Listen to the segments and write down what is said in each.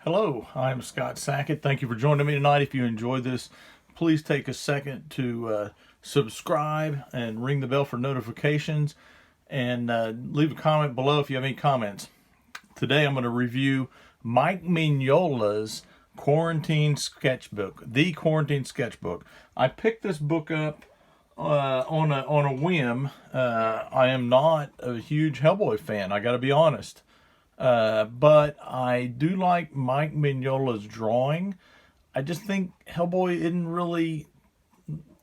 Hello, I'm Scott Sackett. Thank you for joining me tonight. If you enjoyed this, please take a second to subscribe and ring the bell for notifications and leave a comment below if you have any comments. Today I'm going to review Mike Mignola's Quarantine Sketchbook, the Quarantine Sketchbook. I picked this book up on a whim. I am not a huge Hellboy fan, I got to be honest. But I do like Mike Mignola's drawing. I just think Hellboy isn't really,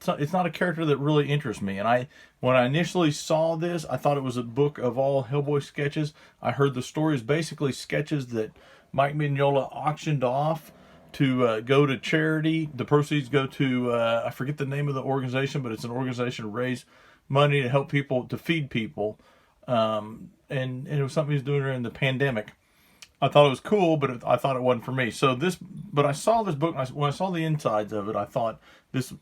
it's not a character that really interests me. And when I initially saw this, I thought it was a book of all Hellboy sketches. I heard the story is basically sketches that Mike Mignola auctioned off to go to charity. The proceeds go to, I forget the name of the organization, but it's an organization to raise money to help people, to feed people. And it was something he was doing during the pandemic. I thought it was cool, but I thought it wasn't for me. But I saw this book, when I saw the insides of it, I thought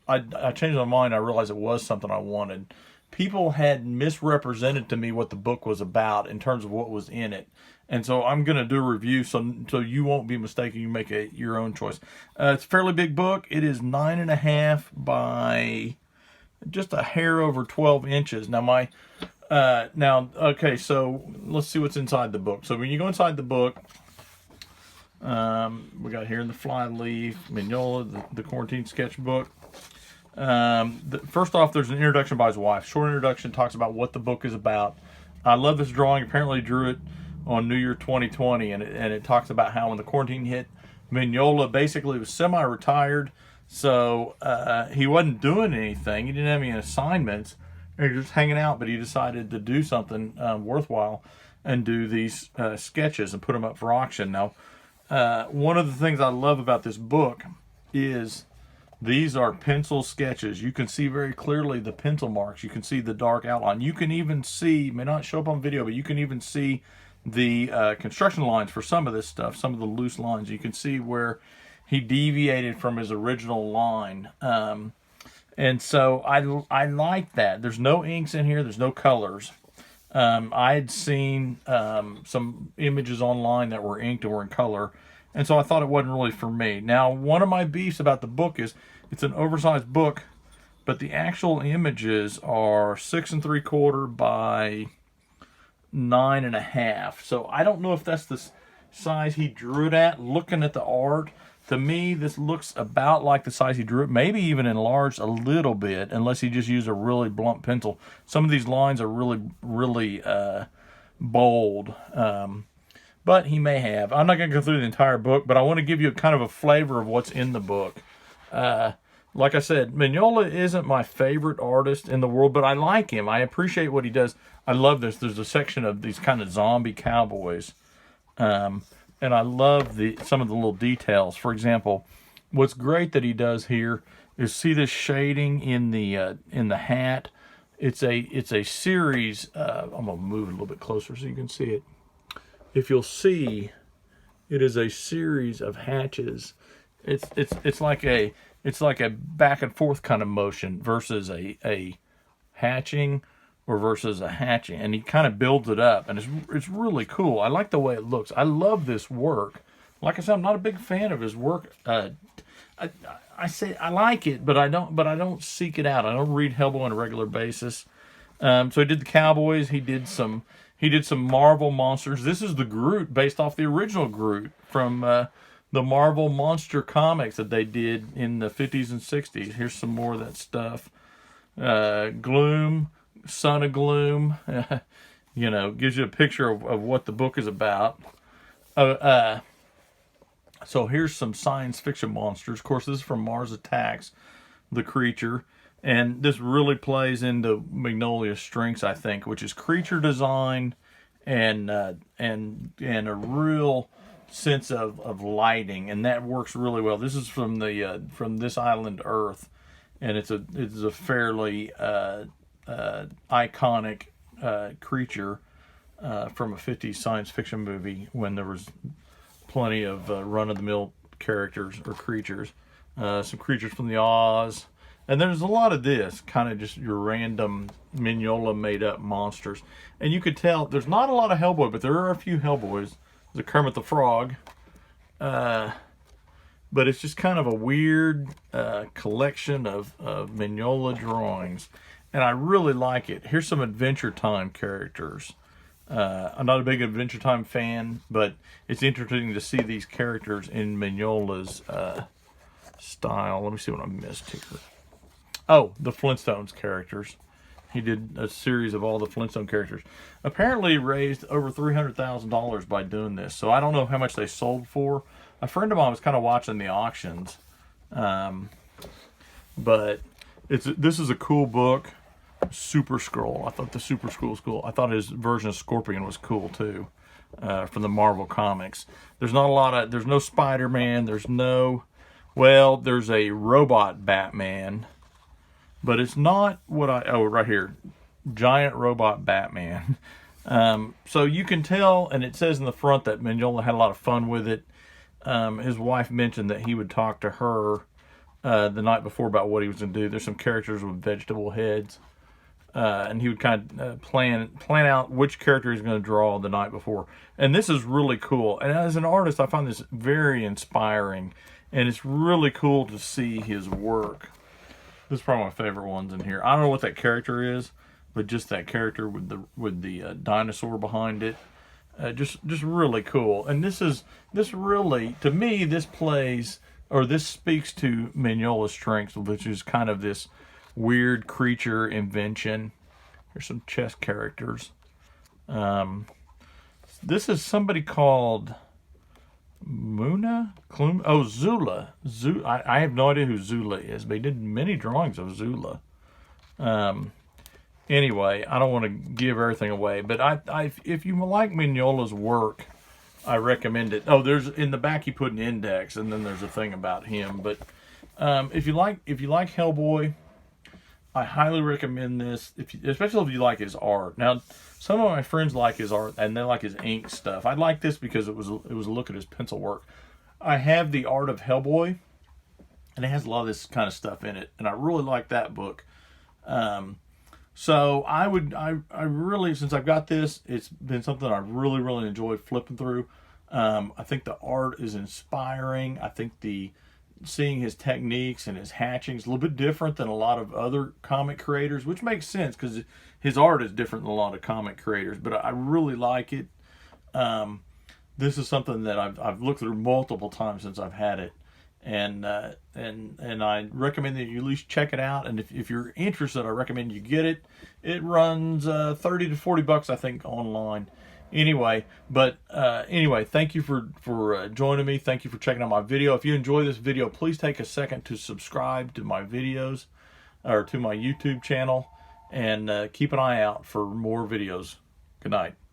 I changed my mind. I realized it was something I wanted. People had misrepresented to me what the book was about in terms of what was in it. And so I'm going to do a review so you won't be mistaken. You make your own choice. It's a fairly big book. It is 9.5 by just a hair over 12 inches. Okay, so let's see what's inside the book. So when you go inside the book, we got here in the flyleaf, Mignola, the Quarantine Sketchbook. First off, there's an introduction by his wife. Short introduction, talks about what the book is about. I love this drawing. Apparently drew it on New Year 2020, and it talks about how when the quarantine hit, Mignola basically was semi-retired, so he wasn't doing anything. He didn't have any assignments. He was just hanging out, but he decided to do something worthwhile and do these sketches and put them up for auction. Now, one of the things I love about this book is these are pencil sketches. You can see very clearly the pencil marks. You can see the dark outline. You can even see, may not show up on video, but you can even see the construction lines for some of this stuff, some of the loose lines. You can see where he deviated from his original line. And so I like that. There's no inks in here. There's no colors. I had seen some images online that were inked and were in color. And so I thought it wasn't really for me. Now, one of my beefs about the book is it's an oversized book, but the actual images are 6 3/4 by 9.5. So I don't know if that's the size he drew it at. Looking at the art, to me, this looks about like the size he drew it, maybe even enlarged a little bit, unless he just used a really blunt pencil. Some of these lines are really, really bold, but he may have. I'm not going to go through the entire book, but I want to give you kind of a flavor of what's in the book. Like I said, Mignola isn't my favorite artist in the world, but I like him. I appreciate what he does. I love this. There's a section of these kind of zombie cowboys. And I love some of the little details. For example, what's great that he does here is see this shading in the hat. It's a series. I'm gonna move it a little bit closer so you can see it. If you'll see, it is a series of hatches. It's like a back and forth kind of motion versus a hatching or versus a hatching, and he kind of builds it up, and it's really cool. I like the way it looks. I love this work. Like I said, I'm not a big fan of his work. I say I like it, but I don't seek it out. I don't read Hellboy on a regular basis. So he did the Cowboys. He did some Marvel monsters. This is the Groot based off the original Groot from the Marvel monster comics that they did in the 50s and 60s. Here's some more of that stuff. Gloom. Son of Gloom, gives you a picture of what the book is about. So here's some science fiction monsters. Of course, this is from Mars Attacks, the creature, and this really plays into Mignola's strengths, I think, which is creature design and a real sense of lighting, and that works really well. This is from this island Earth, and it's a fairly iconic creature from a 50s science fiction movie when there was plenty of run-of-the-mill characters or creatures. Some creatures from the Oz. And there's a lot of this, kind of just your random Mignola made-up monsters. And you could tell, there's not a lot of Hellboy, but there are a few Hellboys. There's a Kermit the Frog. but it's just kind of a weird collection of Mignola drawings, and I really like it. Here's some Adventure Time characters. I'm not a big Adventure Time fan, but it's interesting to see these characters in Mignola's style. Let me see what I missed here. Oh, the Flintstones characters. He did a series of all the Flintstone characters. Apparently raised over $300,000 by doing this. So I don't know how much they sold for. A friend of mine was kind of watching the auctions. But this is a cool book. Super Scroll. I thought the Super Scroll was cool. I thought his version of Scorpion was cool too, from the Marvel Comics. There's not a lot of, there's no Spider-Man. There's no, well, there's a robot Batman, but it's not what oh, right here, giant robot Batman. So you can tell, and it says in the front that Mignola had a lot of fun with it. His wife mentioned that he would talk to her the night before about what he was going to do. There's some characters with vegetable heads. And he would kind of plan out which character he's going to draw the night before. And this is really cool. And as an artist, I find this very inspiring. And it's really cool to see his work. This is probably my favorite ones in here. I don't know what that character is, but just that character with the dinosaur behind it, just really cool. And this really, to me, this plays, or this speaks to Mignola's strengths, which is kind of this weird creature invention. Here's some chess characters. This is somebody called Muna? Oh, Zula. I have no idea who Zula is, but he did many drawings of Zula. Anyway, I don't want to give everything away, but if you like Mignola's work, I recommend it. Oh, there's in the back he put an index, and then there's a thing about him. But if you like Hellboy, I highly recommend this, especially if you like his art. Now, some of my friends like his art, and they like his ink stuff. I like this because it was a look at his pencil work. I have the Art of Hellboy, and it has a lot of this kind of stuff in it, and I really like that book. So I really, since I've got this, it's been something I really enjoyed flipping through. I think the art is inspiring. I think seeing his techniques and his hatchings a little bit different than a lot of other comic creators, which makes sense because his art is different than a lot of comic creators, but I really like it. This is something that I've looked through multiple times since I've had it, and I recommend that you at least check it out. And if you're interested, I recommend you get it. It runs $30 to $40, I think, online. Anyway, thank you for joining me. Thank you for checking out my video. If you enjoy this video, please take a second to subscribe to my videos, or to my YouTube channel, and keep an eye out for more videos. Good night.